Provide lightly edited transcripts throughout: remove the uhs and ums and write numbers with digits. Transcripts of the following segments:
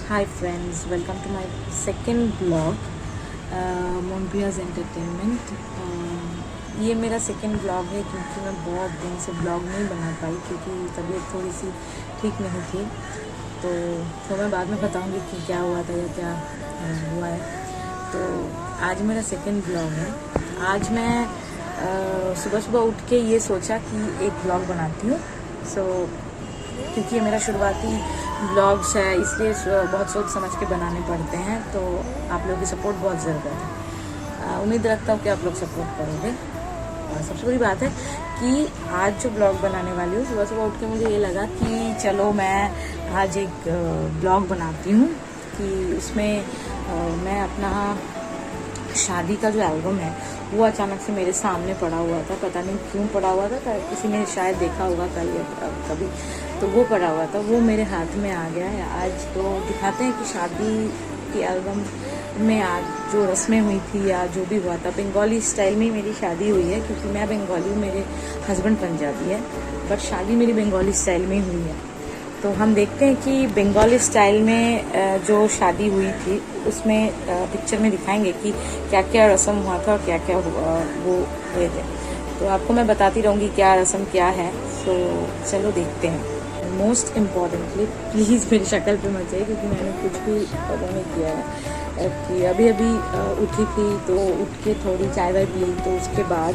Hi friends, welcome to my second vlog, मोन्पियाज entertainment. ये मेरा सेकंड व्लॉग है क्योंकि मैं बहुत दिन से व्लॉग नहीं बना पाई क्योंकि तबीयत थोड़ी सी ठीक नहीं थी। तो मैं बाद में बताऊंगी कि क्या हुआ था या क्या हुआ है। तो आज मेरा सेकंड व्लॉग है। आज मैं सुबह सुबह उठ के ये सोचा कि एक व्लॉग बनाती हूँ। क्योंकि ये मेरा शुरुआती ब्लॉग्स है, इसलिए बहुत सोच समझ के बनाने पड़ते हैं। तो आप लोगों की सपोर्ट बहुत ज़रूरत है। उम्मीद रखता हूँ कि आप लोग सपोर्ट करोगे। और सबसे बड़ी बात है कि आज जो ब्लॉग बनाने वाली हूँ, सुबह सुबह उठ के मुझे ये लगा कि चलो मैं आज एक ब्लॉग बनाती हूँ कि उसमें मैं अपना शादी का जो एल्बम है वो अचानक से मेरे सामने पड़ा हुआ था। पता नहीं क्यों पड़ा हुआ था, किसी ने शायद देखा होगा कल या कभी, तो वो पड़ा हुआ था, वो मेरे हाथ में आ गया है आज। तो दिखाते हैं कि शादी के एल्बम में आज जो रस्में हुई थी या जो भी हुआ था, बंगाली स्टाइल में मेरी शादी हुई है क्योंकि मैं बंगाली हूँ, मेरे हस्बैंड पंजाबी है, बट शादी मेरी बंगाली स्टाइल में हुई है। तो हम देखते हैं कि बंगाली स्टाइल में जो शादी हुई थी उसमें पिक्चर में दिखाएंगे कि क्या क्या रस्म हुआ था और क्या क्या वो हुए थे। तो आपको मैं बताती रहूँगी क्या रस्म क्या है। तो चलो देखते हैं। मोस्ट इम्पॉर्टेंटली प्लीज़ मेरी शक्ल पे मत जाइए क्योंकि मैंने कुछ भी फॉलो नहीं किया है। कि अभी उठी थी तो उठ के थोड़ी चाय वाय पी, तो उसके बाद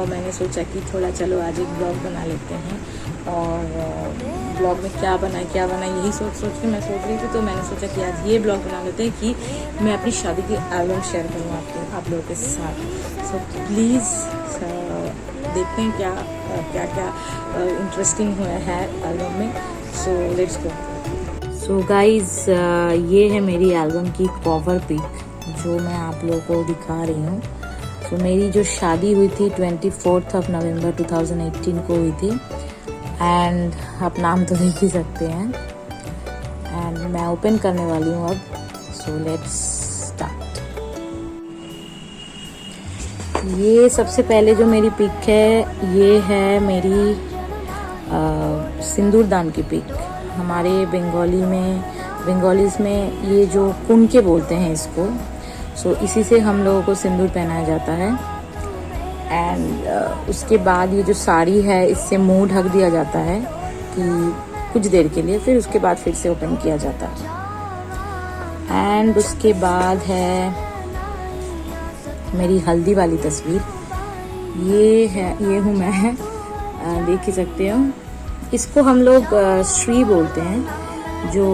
मैंने सोचा कि थोड़ा चलो आज एक ब्लॉग बना लेते हैं। और ब्लॉग में क्या बनाए यही सोच के मैं सोच रही थी। तो मैंने सोचा कि आज ये ब्लॉग बना लेते हैं कि मैं अपनी शादी की एल्बम शेयर करूँ आप लोगों के साथ। सो प्लीज़ देखते हैं क्या क्या इंटरेस्टिंग हुआ है एल्बम में। So let's go. So guys ये है मेरी एल्बम की कवर पिक जो मैं आप लोगों को दिखा रही हूँ। तो मेरी जो शादी हुई थी 24 नवंबर 2018 को हुई थी। एंड आप नाम तो देख ही सकते हैं। एंड मैं ओपन करने वाली हूँ अब। So let's start. ये सबसे पहले जो मेरी पिक है ये है मेरी सिंदूरदान की पिक। हमारे बंगालीज में ये जो कुंके बोलते हैं इसको। सो इसी से हम लोगों को सिंदूर पहनाया जाता है। एंड उसके बाद ये जो साड़ी है इससे मुंह ढक दिया जाता है कि कुछ देर के लिए, फिर उसके बाद फिर से ओपन किया जाता है। एंड उसके बाद है मेरी हल्दी वाली तस्वीर। ये हूँ मैं, देख ही सकते हो। इसको हम लोग श्री बोलते हैं, जो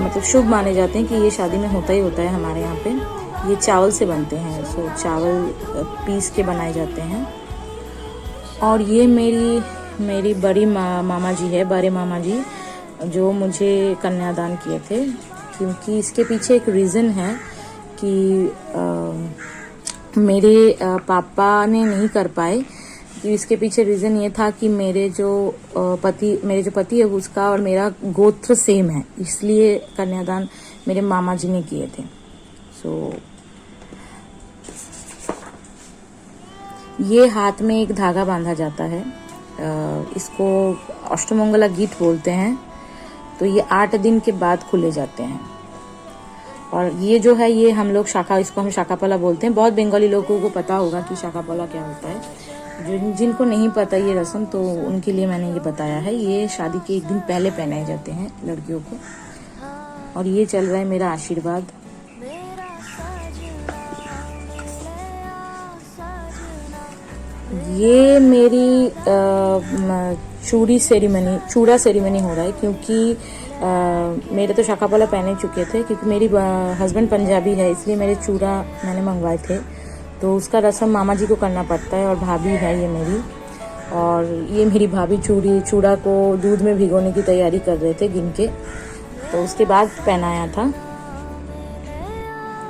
मतलब शुभ माने जाते हैं कि ये शादी में होता ही होता है हमारे यहाँ पे। ये चावल से बनते हैं, सो चावल पीस के बनाए जाते हैं। और ये मेरी बड़ी मामा जी है, बड़े मामा जी, जो मुझे कन्यादान किए थे। क्योंकि इसके पीछे एक रीज़न है कि मेरे पापा ने नहीं कर पाए। कि इसके पीछे रीज़न ये था कि मेरे जो पति है उसका और मेरा गोत्र सेम है, इसलिए कन्यादान मेरे मामा जी ने किए थे। सो ये हाथ में एक धागा बांधा जाता है। इसको अष्टमंगला गीत बोलते हैं। तो ये 8 दिन के बाद खुले जाते हैं। और ये जो है ये हम लोग इसको हम शाकापाला बोलते हैं। बहुत बंगाली लोगों को पता होगा कि शाकापाला क्या होता है। जिनको नहीं पता ये रस्म, तो उनके लिए मैंने ये बताया है। ये शादी के एक दिन पहले पहनाए जाते हैं लड़कियों को। और ये चल रहा है मेरा आशीर्वाद। ये मेरी चूड़ा सेरेमनी हो रहा है क्योंकि मेरे तो शाकापाला पहने चुके थे। क्योंकि मेरी हस्बैंड पंजाबी है, इसलिए मेरे चूड़ा मैंने मंगवाए थे। तो उसका रस्म मामा जी को करना पड़ता है। और भाभी है ये मेरी, और ये मेरी भाभी चूड़ा को दूध में भिगोने की तैयारी कर रहे थे गिन के। तो उसके बाद पहनाया था।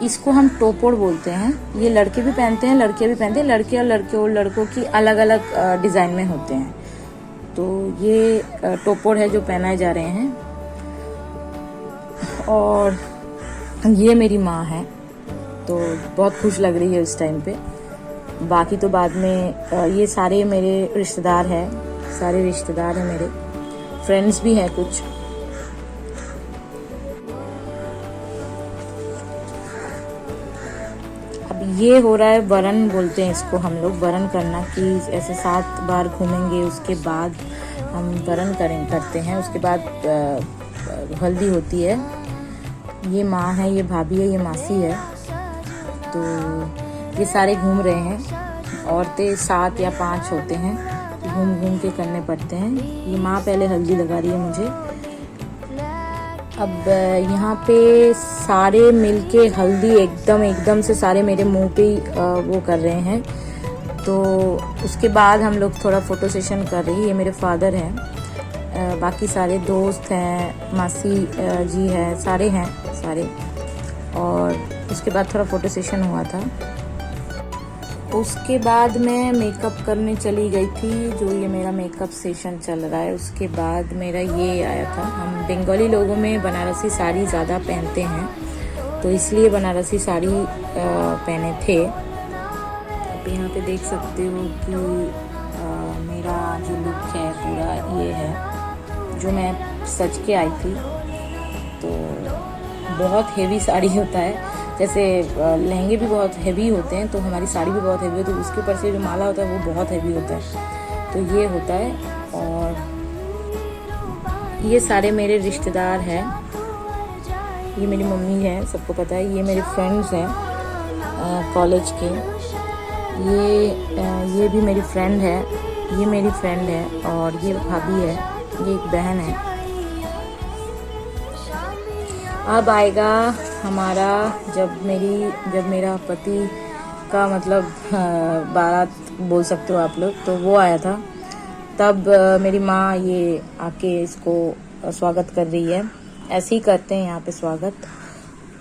इसको हम टोपोड़ बोलते हैं। ये लड़के भी पहनते हैं, लड़कियां भी पहनते हैं। लड़के और लड़कों की अलग अलग डिज़ाइन में होते हैं। तो ये टोपोड़ है जो पहनाए जा रहे हैं। और ये मेरी माँ है, तो बहुत खुश लग रही है इस टाइम पे। बाकी तो बाद में ये सारे मेरे रिश्तेदार हैं मेरे, फ्रेंड्स भी हैं कुछ। ये हो रहा है वरण, बोलते हैं इसको हम लोग, वरण करना, कि ऐसे 7 बार घूमेंगे, उसके बाद हम वरण करते हैं। उसके बाद हल्दी होती है। ये माँ है, ये भाभी है, ये मासी है। तो ये सारे घूम रहे हैं। औरतें 7 या 5 होते हैं, घूम घूम के करने पड़ते हैं। ये माँ पहले हल्दी लगा रही है मुझे। अब यहाँ पे सारे मिलके हल्दी एकदम से सारे मेरे मुंह पे वो कर रहे हैं। तो उसके बाद हम लोग थोड़ा फोटो सेशन कर रही है। ये मेरे फादर हैं, बाकी सारे दोस्त हैं, मासी जी है, सारे हैं सारे। और उसके बाद थोड़ा फोटो सेशन हुआ था। उसके बाद मैं मेकअप करने चली गई थी, जो ये मेरा मेकअप सेशन चल रहा है। उसके बाद मेरा ये आया था, हम बंगाली लोगों में बनारसी साड़ी ज़्यादा पहनते हैं, तो इसलिए बनारसी साड़ी पहने थे। आप यहाँ पे देख सकते हो कि मेरा जो लुक है पूरा ये है, जो मैं सज के आई थी। तो बहुत हेवी साड़ी होता है, जैसे लहंगे भी बहुत हेवी होते हैं, तो हमारी साड़ी भी बहुत हेवी होती है। उसके ऊपर से जो माला होता है वो बहुत हेवी होता है। तो ये होता है। और ये सारे मेरे रिश्तेदार हैं। ये मेरी मम्मी है, सबको पता है। ये मेरे फ्रेंड्स हैं कॉलेज के। ये भी मेरी फ्रेंड है, ये मेरी फ्रेंड है। और ये भाभी है, ये एक बहन है। अब आएगा हमारा, जब मेरा पति का मतलब बारात बोल सकते हो आप लोग, तो वो आया था। तब मेरी माँ ये आके इसको स्वागत कर रही है। ऐसे ही करते हैं यहाँ पे स्वागत।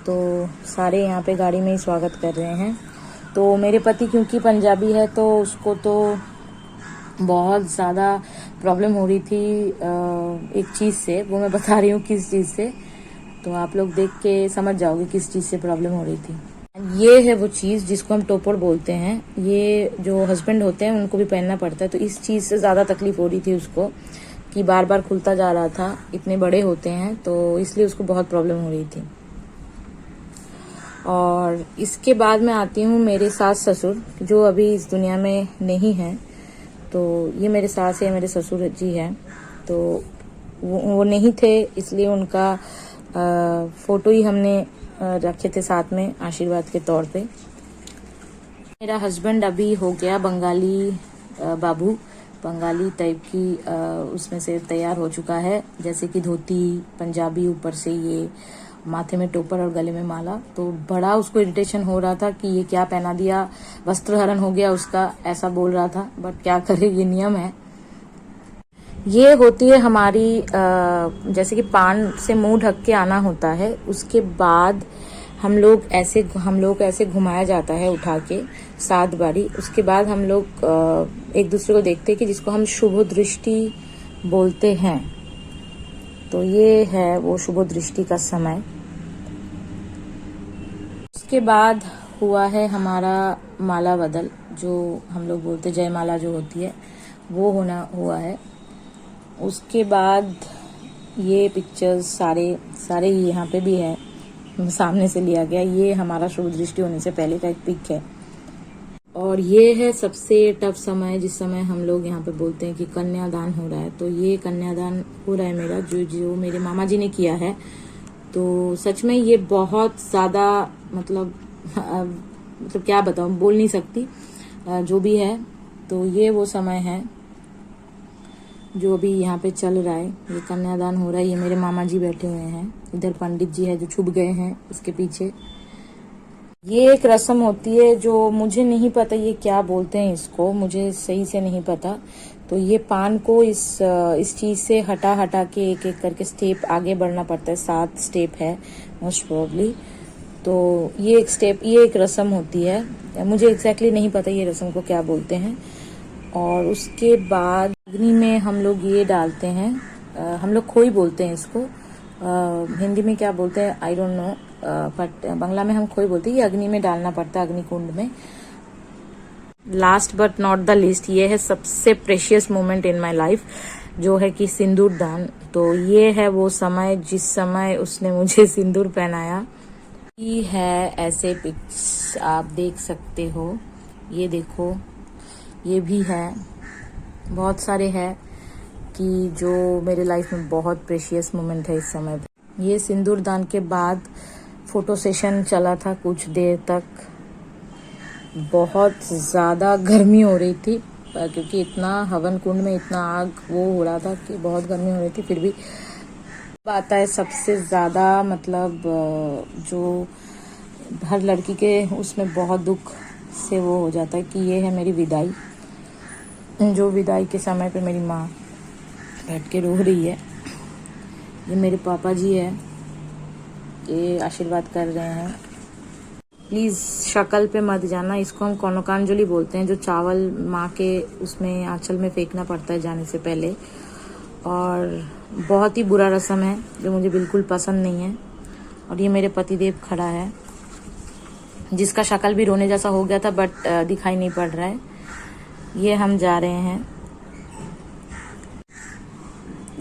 तो सारे यहाँ पे गाड़ी में ही स्वागत कर रहे हैं। तो मेरे पति क्योंकि पंजाबी है, तो उसको तो बहुत ज़्यादा प्रॉब्लम हो रही थी एक चीज़ से। वो मैं बता रही हूँ किस चीज़ से, तो आप लोग देख के समझ जाओगे किस चीज़ से प्रॉब्लम हो रही थी। ये है वो चीज़ जिसको हम टोपर बोलते हैं। ये जो हस्बैंड होते हैं उनको भी पहनना पड़ता है। तो इस चीज़ से ज़्यादा तकलीफ हो रही थी उसको, कि बार बार खुलता जा रहा था। इतने बड़े होते हैं, तो इसलिए उसको बहुत प्रॉब्लम हो रही थी। और इसके बाद मैं आती हूँ मेरे सास ससुर, जो अभी इस दुनिया में नहीं है। तो ये मेरे सास है, मेरे ससुर जी हैं। तो वो नहीं थे, इसलिए उनका फोटो ही हमने रखे थे साथ में आशीर्वाद के तौर पे। मेरा हस्बैंड अभी हो गया बंगाली बाबू, बंगाली टाइप की उसमें से तैयार हो चुका है, जैसे कि धोती पंजाबी, ऊपर से ये माथे में टोपर और गले में माला। तो बड़ा उसको इरिटेशन हो रहा था कि ये क्या पहना दिया, वस्त्रहरण हो गया उसका, ऐसा बोल रहा था। बट क्या करे, ये नियम है। ये होती है हमारी जैसे कि पान से मुंह ढक के आना होता है। उसके बाद हम लोग ऐसे घुमाया जाता है उठा के 7 बारी। उसके बाद हम लोग एक दूसरे को देखते हैं, कि जिसको हम शुभ दृष्टि बोलते हैं। तो ये है वो शुभ दृष्टि का समय। उसके बाद हुआ है हमारा माला बदल, जो हम लोग बोलते जयमाला जो होती है, वो हुआ है। उसके बाद ये पिक्चर्स सारे यहाँ पे भी है, सामने से लिया गया। ये हमारा शुभ दृष्टि होने से पहले का एक पिक है। और ये है सबसे टफ समय, जिस समय हम लोग यहाँ पे बोलते हैं कि कन्यादान हो रहा है। तो ये कन्यादान हो रहा है मेरा, जो मेरे मामा जी ने किया है। तो सच में ये बहुत ज़्यादा मतलब क्या बताऊँ, बोल नहीं सकती, जो भी है। तो ये वो समय है जो अभी यहाँ पे चल रहा है। ये कन्यादान हो रहा है। ये मेरे मामा जी बैठे हुए हैं, इधर पंडित जी है जो छुप गए हैं इसके पीछे। ये एक रस्म होती है जो मुझे नहीं पता ये क्या बोलते हैं इसको, मुझे सही से नहीं पता। तो ये पान को इस चीज से हटा के एक एक करके स्टेप आगे बढ़ना पड़ता है। 7 स्टेप है मोस्ट प्रोबेबली। तो ये एक रस्म होती है। मुझे एग्जैक्टली नहीं पता ये रस्म को क्या बोलते हैं। और उसके बाद अग्नि में हम लोग ये डालते हैं, हम लोग खोई बोलते हैं इसको। हिंदी में क्या बोलते हैं I don't know, but Bangla में हम खोई बोलते हैं। ये अग्नि में डालना पड़ता है, अग्नि कुंड में। Last but not the least, ये है सबसे precious moment in my life, जो है कि सिंदूर दान। तो ये है वो समय जिस समय उसने मुझे सिंदूर पहनाया। ये है ऐसे पिक्स आप देख सकते हो, ये देखो, ये भी है, बहुत सारे हैं कि जो मेरे लाइफ में बहुत प्रेशियस मोमेंट है इस समय पे। ये सिंदूर दान के बाद फोटो सेशन चला था कुछ देर तक। बहुत ज़्यादा गर्मी हो रही थी क्योंकि इतना हवन कुंड में इतना आग वो हो रहा था कि बहुत गर्मी हो रही थी। फिर भी आता है सबसे ज़्यादा मतलब जो हर लड़की के उसमें बहुत दुख से वो हो जाता है कि ये है मेरी विदाई। जो विदाई के समय पे मेरी माँ बैठ के रो रही है। ये मेरे पापा जी है, ये आशीर्वाद कर रहे हैं। प्लीज़ शक्ल पे मत जाना, इसको हम कौनोकांजलि बोलते हैं, जो चावल माँ के उसमें आंचल में फेंकना पड़ता है जाने से पहले। और बहुत ही बुरा रस्म है जो मुझे बिल्कुल पसंद नहीं है। और ये मेरे पतिदेव खड़ा है जिसका शक्ल भी रोने जैसा हो गया था बट दिखाई नहीं पड़ रहा है। ये हम जा रहे हैं।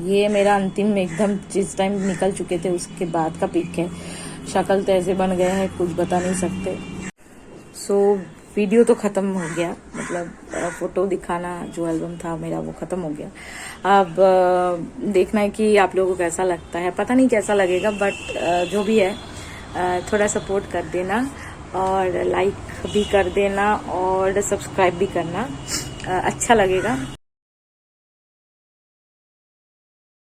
ये मेरा अंतिम एकदम जिस टाइम निकल चुके थे उसके बाद का पिक है। शक्ल तो ऐसे बन गया है कुछ बता नहीं सकते। सो वीडियो तो ख़त्म हो गया, मतलब फ़ोटो दिखाना जो एल्बम था मेरा वो ख़त्म हो गया। अब देखना है कि आप लोगों को कैसा लगता है, पता नहीं कैसा लगेगा बट जो भी है थोड़ा सपोर्ट कर देना और लाइक भी कर देना और सब्सक्राइब भी करना, अच्छा लगेगा।